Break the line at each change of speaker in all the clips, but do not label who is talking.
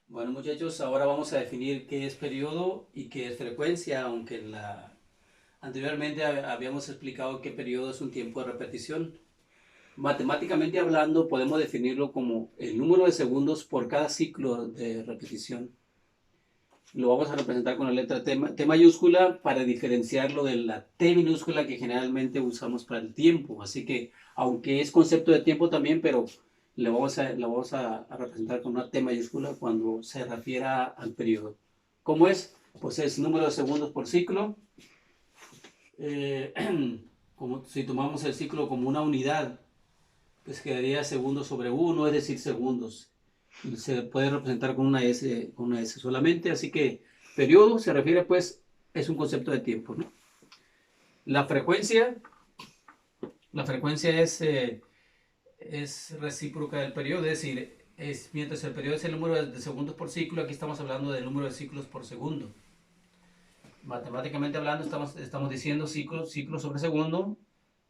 Bueno, muchachos, ahora vamos a definir qué es periodo y qué es frecuencia, aunque anteriormente habíamos explicado que periodo es un tiempo de repetición. Matemáticamente hablando, podemos definirlo como el número de segundos por cada ciclo de repetición. Lo vamos a representar con la letra T mayúscula para diferenciarlo de la T minúscula que generalmente usamos para el tiempo. Así que, aunque es concepto de tiempo también, pero lo vamos a representar con una T mayúscula cuando se refiera al periodo. ¿Cómo es? Pues es número de segundos por ciclo. Eh, como si tomamos el ciclo como una unidad, pues quedaría segundos sobre uno, es decir, segundos. Se puede representar con una S solamente, así que periodo se refiere, pues, es un concepto de tiempo, ¿no? La frecuencia, la frecuencia es recíproca del periodo, es decir, mientras el periodo es el número de segundos por ciclo, aquí estamos hablando del número de ciclos por segundo. Matemáticamente hablando, estamos diciendo ciclo sobre segundo.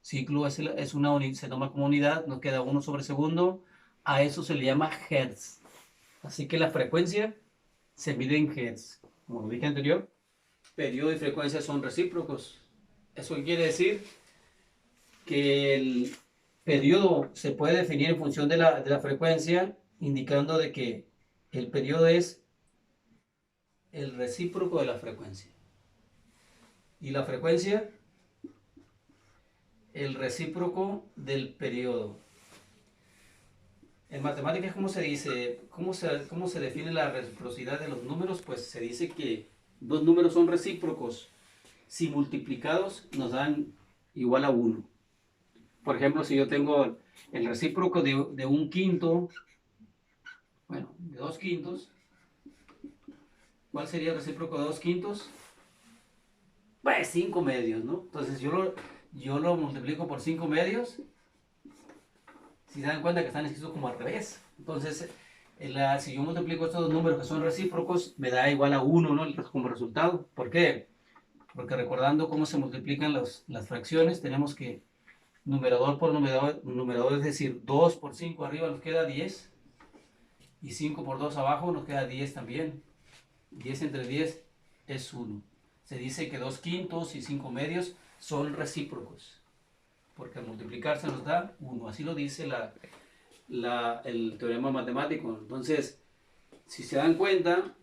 Ciclo es una unidad, se toma como unidad, nos queda uno sobre segundo. A eso se le llama hertz. Así que la frecuencia se mide en hertz. Como lo dije anterior, periodo y frecuencia son recíprocos. Eso quiere decir que el periodo se puede definir en función de la frecuencia, indicando de que el periodo es el recíproco de la frecuencia. Y la frecuencia, el recíproco del periodo. En matemáticas, ¿cómo se dice? ¿Cómo se define la reciprocidad de los números? Pues se dice que dos números son recíprocos si multiplicados nos dan igual a 1. Por ejemplo, si yo tengo el recíproco de un quinto, bueno, de 2 quintos, ¿cuál sería el recíproco de 2 quintos? Pues 5 medios, ¿no? Entonces yo lo multiplico por 5 medios, si se dan cuenta que están escritos como al revés. Entonces, si yo multiplico estos dos números que son recíprocos, me da igual a 1, ¿no? Como resultado. ¿Por qué? Porque recordando cómo se multiplican las fracciones, tenemos que numerador por numerador, es decir, 2 por 5 arriba nos queda 10 y 5 por 2 abajo nos queda 10 también. 10 entre 10 es 1. Se dice que 2 quintos y 5 medios son recíprocos, porque al multiplicarse nos da 1. Así lo dice el teorema matemático. Entonces, si se dan cuenta,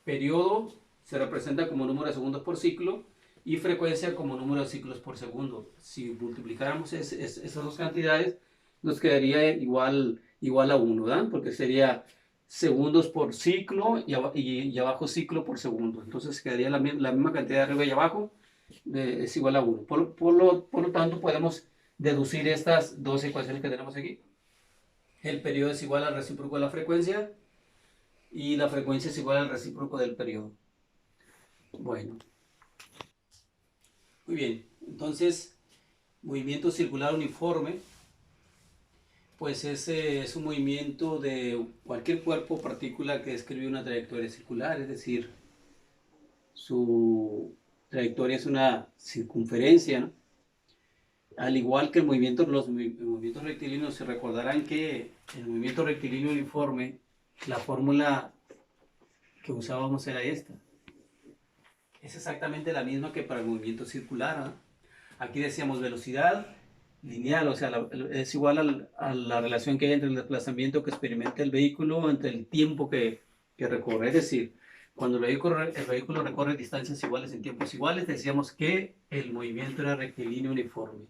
periodo se representa como número de segundos por ciclo y frecuencia como número de ciclos por segundo. Si multiplicáramos esas dos cantidades, nos quedaría igual a 1, ¿verdad? Porque sería segundos por ciclo y abajo ciclo por segundo. Entonces quedaría la misma cantidad de arriba y abajo, es igual a 1. Por lo tanto, podemos deducir estas dos ecuaciones que tenemos aquí. El periodo es igual al recíproco de la frecuencia y la frecuencia es igual al recíproco del periodo. Bueno, muy bien. Entonces, movimiento circular uniforme, pues ese es un movimiento de cualquier cuerpo o partícula que describe una trayectoria circular, es decir, su trayectoria es una circunferencia, ¿no? Al igual que los movimientos rectilíneos, se recordarán que el movimiento rectilíneo uniforme, la fórmula que usábamos era esta. Es exactamente la misma que para el movimiento circular, ¿no? Aquí decíamos velocidad lineal, o sea, es igual a la relación que hay entre el desplazamiento que experimenta el vehículo entre el tiempo que recorre. Es decir, cuando el vehículo recorre distancias iguales en tiempos iguales, decíamos que el movimiento era rectilíneo uniforme.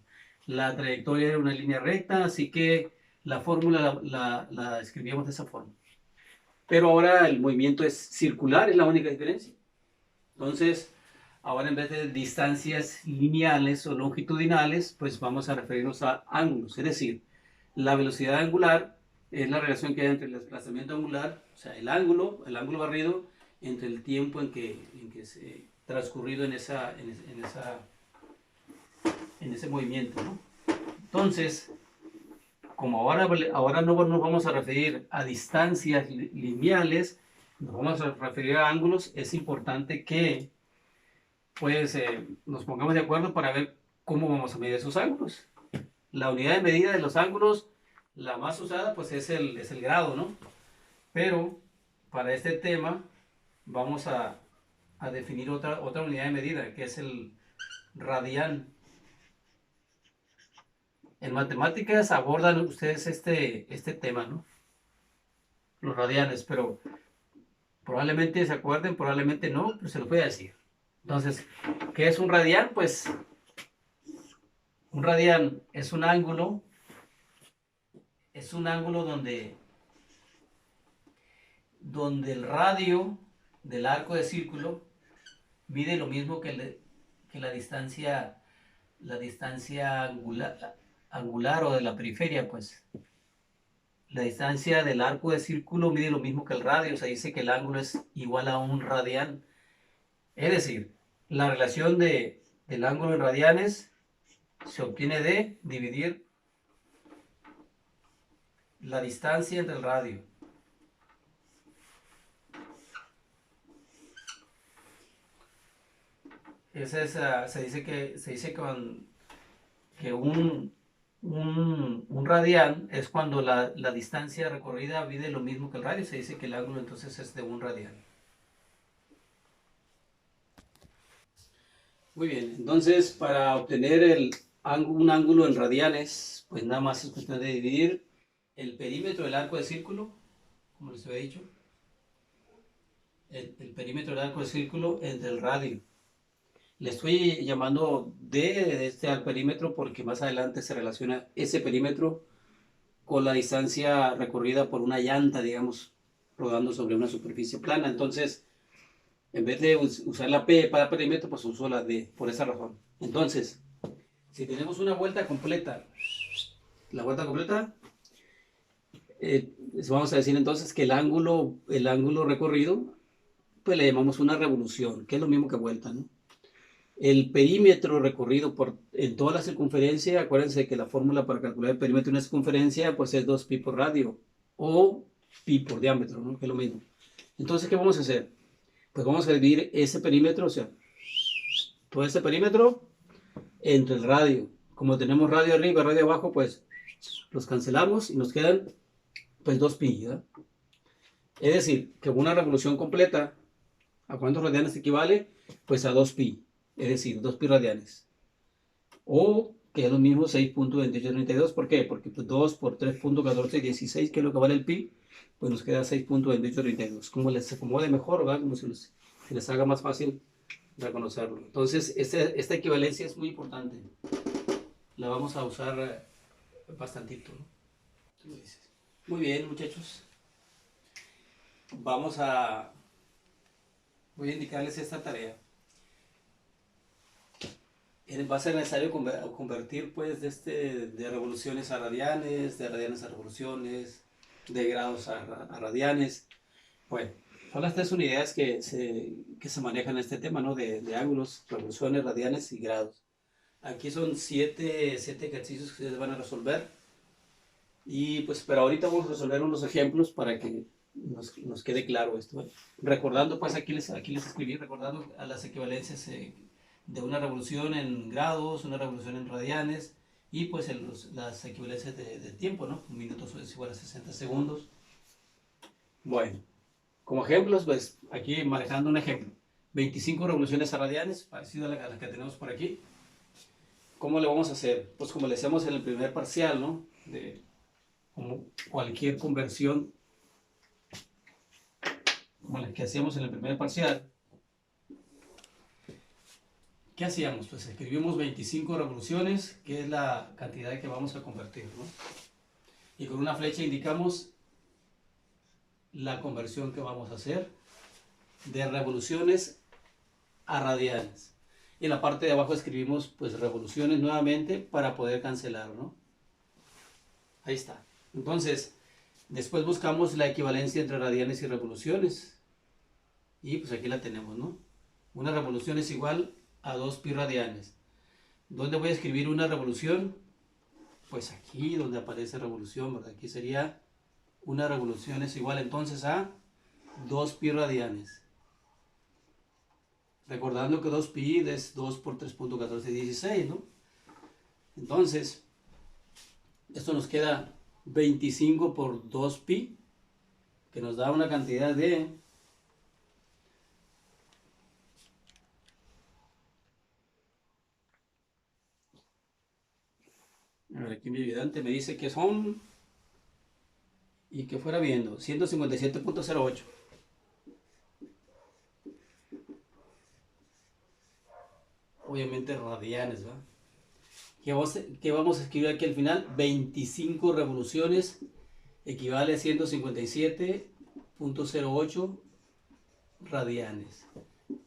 La trayectoria era una línea recta, así que la fórmula la escribíamos de esa forma. Pero ahora el movimiento es circular, es la única diferencia. Entonces, ahora en vez de distancias lineales o longitudinales, pues vamos a referirnos a ángulos. Es decir, la velocidad angular es la relación que hay entre el desplazamiento angular, o sea, el ángulo barrido, entre el tiempo en que se transcurrido en ese movimiento, ¿no? Entonces, como ahora no nos vamos a referir a distancias lineales, nos vamos a referir a ángulos, es importante que pues nos pongamos de acuerdo para ver cómo vamos a medir esos ángulos. La unidad de medida de los ángulos, la más usada, pues es el grado, ¿no? Pero para este tema vamos a definir otra unidad de medida, que es el radian. En matemáticas abordan ustedes este tema, ¿no? Los radianes, pero probablemente se acuerden, probablemente no, pero se los voy a decir. Entonces, ¿qué es un radian? Pues un radian es un ángulo donde el radio del arco de círculo mide lo mismo que la distancia angular o de la periferia, pues. La distancia del arco de círculo mide lo mismo que el radio, se dice que el ángulo es igual a un radian. Es decir, la relación del ángulo en radianes se obtiene de dividir la distancia entre el radio. Esa es, se dice que un radian es cuando la distancia recorrida mide lo mismo que el radio. Se dice que el ángulo entonces es de un radian. Muy bien, entonces para obtener un ángulo en radianes, pues nada más es cuestión de dividir el perímetro del arco de círculo, como les había dicho, el perímetro del arco de círculo entre el radio. Le estoy llamando D de este al perímetro porque más adelante se relaciona ese perímetro con la distancia recorrida por una llanta, digamos, rodando sobre una superficie plana. Entonces, en vez de usar la P para perímetro, pues uso la D, por esa razón. Entonces, si tenemos una vuelta completa, la vuelta completa, vamos a decir entonces que el ángulo recorrido, pues le llamamos una revolución, que es lo mismo que vuelta, ¿no? El perímetro recorrido en toda la circunferencia, acuérdense que la fórmula para calcular el perímetro de una circunferencia, pues es 2pi por radio, o pi por diámetro, ¿no? Que es lo mismo. Entonces, ¿qué vamos a hacer? Pues vamos a dividir ese perímetro, o sea, todo ese perímetro entre el radio. Como tenemos radio arriba y radio abajo, pues los cancelamos y nos quedan pues 2pi, ¿verdad? Es decir, que una revolución completa, ¿a cuántos radianes equivale? Pues a 2pi, es decir, 2pi radianes. O que es lo mismo 6.2832, ¿por qué? Porque pues 2 por 3.1416, que es lo que vale el pi, pues nos queda 6.2832. Como les acomode mejor, ¿verdad? Como si les haga más fácil reconocerlo. Entonces, esta equivalencia es muy importante. La vamos a usar bastantito, ¿no? ¿Tú lo dices? Muy bien, muchachos. Voy a indicarles esta tarea. Va a ser necesario convertir pues de revoluciones a radianes, de radianes a revoluciones, de grados a radianes. Bueno, son las tres unidades que se manejan en este tema, ¿no? De ángulos, revoluciones, radianes y grados. Aquí son siete ejercicios que ustedes van a resolver. Y pues, pero ahorita vamos a resolver unos ejemplos para que nos quede claro esto, ¿eh? Recordando, pues aquí les escribí, recordando a las equivalencias de una revolución en grados, una revolución en radianes, y pues las equivalencias de tiempo, ¿no? Un minuto es igual a 60 segundos. Bueno, como ejemplos, pues aquí manejando un ejemplo. 25 revoluciones a radianes, parecido a las que tenemos por aquí. ¿Cómo le vamos a hacer? Pues como le hacemos en el primer parcial, ¿no? Como cualquier conversión, como la que hacíamos en el primer parcial. ¿Qué hacíamos? Pues escribimos 25 revoluciones, que es la cantidad que vamos a convertir, ¿no? Y con una flecha indicamos la conversión que vamos a hacer de revoluciones a radianes. Y en la parte de abajo escribimos pues revoluciones nuevamente para poder cancelar, ¿no? Ahí está. Entonces, después buscamos la equivalencia entre radianes y revoluciones. Y pues aquí la tenemos, ¿no? Una revolución es igual a 2pi radianes. ¿Dónde voy a escribir una revolución? Pues aquí donde aparece revolución, ¿verdad? Aquí sería una revolución es igual entonces a 2pi radianes. Recordando que 2pi es 2 por 3.1416, ¿no? Entonces, esto nos queda 25 por 2pi, que nos da una cantidad de... A ver, aquí mi ayudante me dice que son... Y que fuera viendo, 157.08. Obviamente radianes, ¿va? ¿Qué vamos a escribir aquí al final? 25 revoluciones equivale a 157.08 radianes.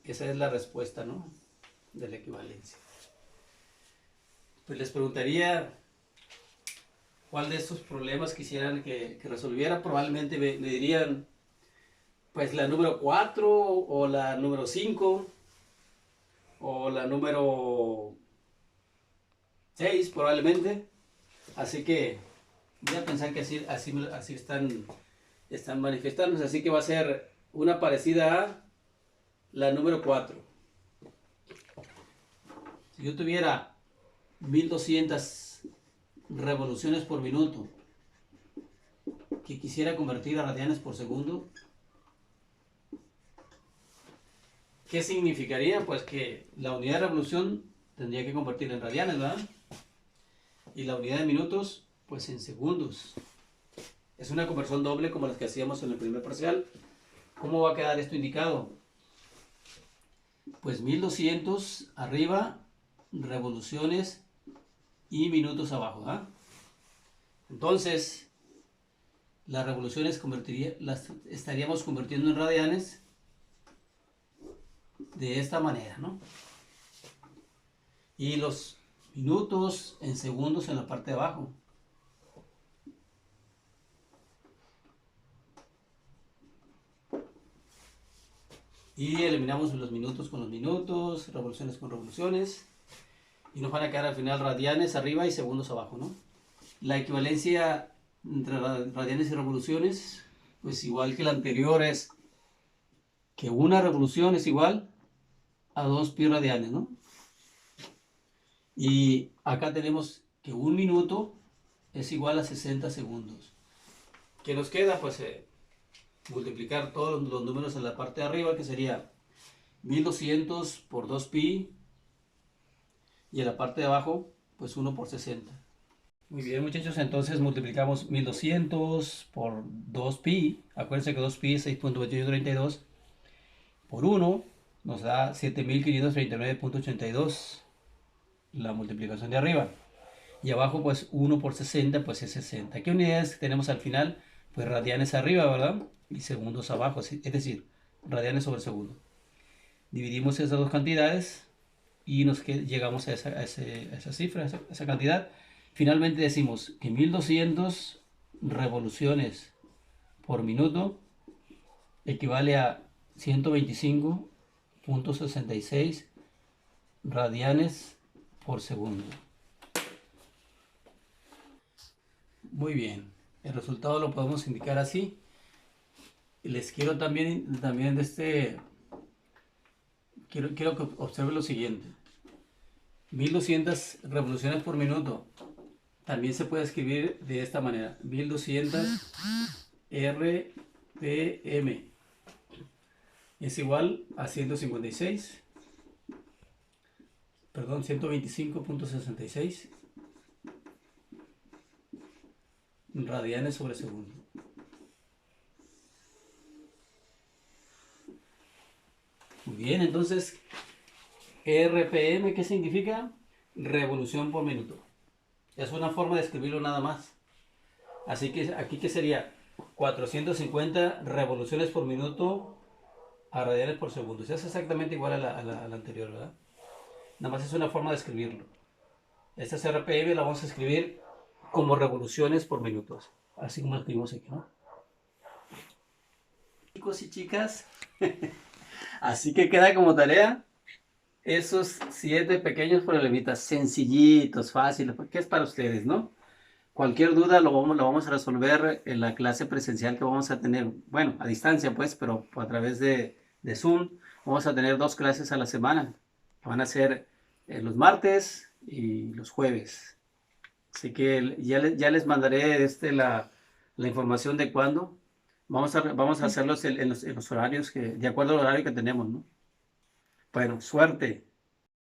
Esa es la respuesta, ¿no? De la equivalencia. Pues les preguntaría cuál de estos problemas quisieran que resolviera. Probablemente me dirían, pues la número 4 o la número 5 o la número 6 probablemente. Así que voy a pensar que así están manifestándose. Así que va a ser una parecida a la número 4. Si yo tuviera 1200 revoluciones por minuto que quisiera convertir a radianes por segundo, ¿qué significaría? Pues que la unidad de revolución tendría que convertir en radianes, ¿verdad? Y la unidad de minutos, pues en segundos. Es una conversión doble como las que hacíamos en el primer parcial. ¿Cómo va a quedar esto indicado? Pues 1200 arriba, revoluciones y minutos abajo, ¿verdad? Entonces, las revoluciones las estaríamos convirtiendo en radianes de esta manera, ¿no? Y los minutos en segundos en la parte de abajo. Y eliminamos los minutos con los minutos, revoluciones con revoluciones. Y nos van a quedar al final radianes arriba y segundos abajo, ¿no? La equivalencia entre radianes y revoluciones, pues igual que la anterior, es que una revolución es igual a 2 pi radianes, ¿no? Y acá tenemos que un minuto es igual a 60 segundos. ¿Qué nos queda? Pues multiplicar todos los números en la parte de arriba, que sería 1200 por 2 pi, y en la parte de abajo, pues 1 por 60. Muy bien, muchachos, entonces multiplicamos 1200 por 2 pi, acuérdense que 2 pi es 6.2832, por 1 nos da 7539.82, la multiplicación de arriba. Y abajo, pues 1 por 60, pues es 60. ¿Qué unidades tenemos al final? Pues radianes arriba, ¿verdad? Y segundos abajo, es decir, radianes sobre segundo. Dividimos esas dos cantidades y llegamos a esa cifra, a esa cantidad. Finalmente decimos que 1200 revoluciones por minuto equivale a 125.66 radianes por segundo. Muy bien, el resultado lo podemos indicar así. Les quiero también quiero que observen lo siguiente. 1200 revoluciones por minuto también se puede escribir de esta manera: 1200 RPM es igual a 125.66 radianes sobre segundo. Muy bien, entonces RPM, ¿qué significa? Revolución por minuto. Es una forma de escribirlo nada más. Así que aquí, ¿qué sería? 450 revoluciones por minuto a radianes por segundo. Es exactamente igual a la anterior, ¿verdad? Nada más es una forma de escribirlo. Esta es RPM, la vamos a escribir como revoluciones por minutos. Así como lo escribimos aquí, ¿no? Chicos y chicas, así que queda como tarea esos 7 pequeños problemitas sencillitos, fáciles, porque es para ustedes, ¿no? Cualquier duda lo vamos a resolver en la clase presencial que vamos a tener, bueno, a distancia pues, pero a través de Zoom. Vamos a tener 2 clases a la semana, que van a ser los martes y los jueves. Así que ya les mandaré la información de cuándo. Vamos a hacerlos en los horarios de acuerdo al horario que tenemos, ¿no? Bueno, suerte.